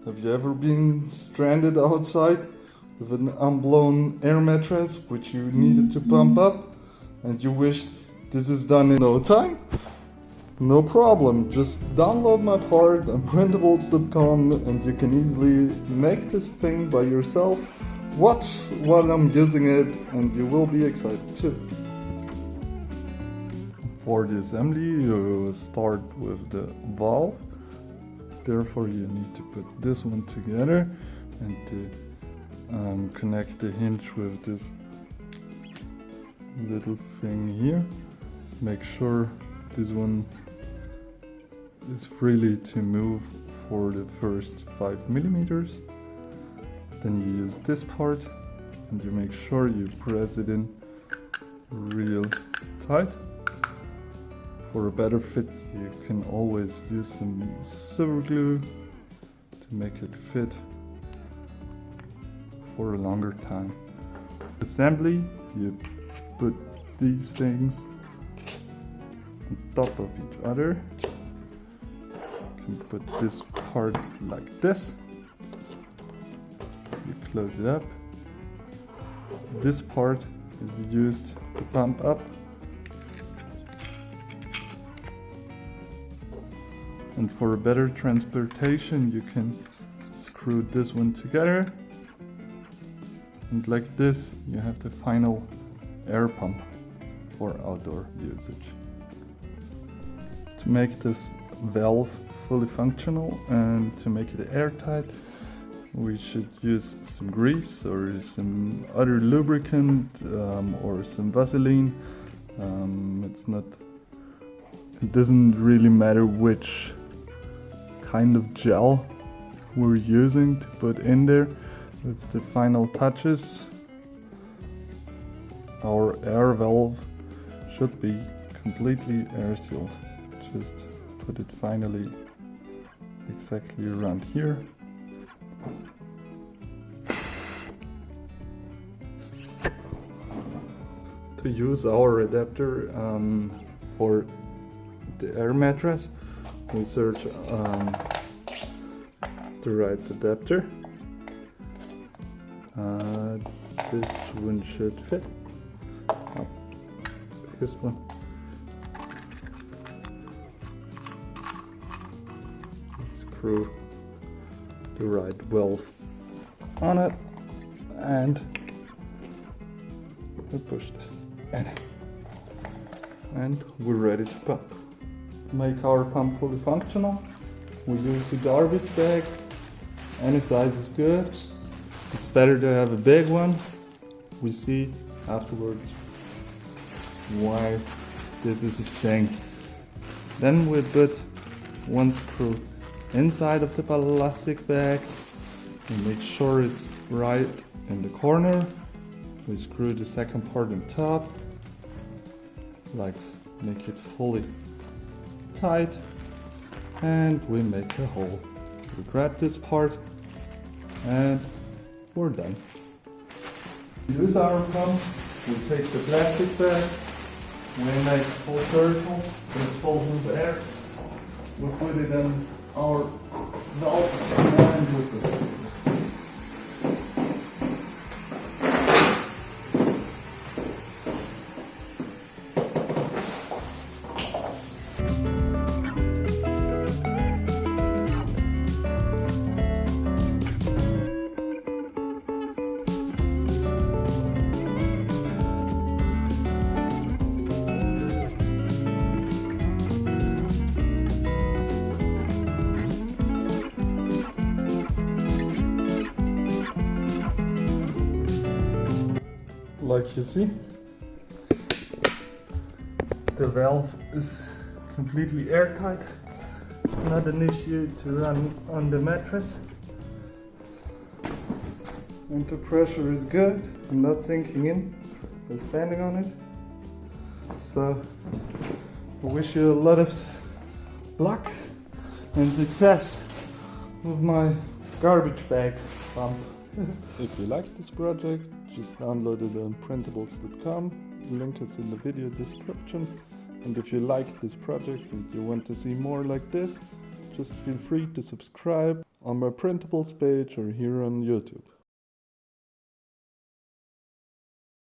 Have you ever been stranded outside with an unblown air mattress which you needed to pump up and you wished this is done in no time? No problem, just download my part on printables.com and you can easily make this thing by yourself. Watch while I'm using it and you will be excited too. For the assembly you start with the valve. Therefore you need to put this one together and connect the hinge with this little thing here. Make sure this one is freely to move for the first 5 millimeters. Then you use this part and you make sure you press it in real tight. For a better fit you can always use some silver glue to make it fit for a longer time. Assembly, you put these things on top of each other. You can put this part like this. You close it up. This part is used to pump up. And for a better transportation you can screw this one together. And like this you have the final air pump for outdoor usage. To make this valve fully functional and to make it airtight, we should use some grease or some other lubricant or some Vaseline. It doesn't really matter which kind of gel we're using to put in there. With the final touches, our air valve should be completely air sealed. Just put it finally exactly around here. To use our adapter for the air mattress, we search the right adapter. This one should fit. Oh, this one. Screw the right valve on it and we push this in. And we're ready to pump. To make our pump fully functional, we use a garbage bag. Any size is good. It's better to have a big one. We see afterwards why this is a thing. Then we put one screw inside of the plastic bag. We make sure it's right in the corner. We screw the second part on top, like make it fully tight, and we make a hole. We grab this part and we're done. To use our pump, we take the plastic bag, we make a full circle, it's full of air, we put it in our valve and we put it. Like you see, the valve is completely airtight. It's not an issue to run on the mattress. And the pressure is good and not sinking in by standing on it. So I wish you a lot of luck and success with my garbage bag pump. If you like this project, just download it on printables.com. Link is in the video description. And if you like this project and you want to see more like this, just feel free to subscribe. on my printables page or here on YouTube.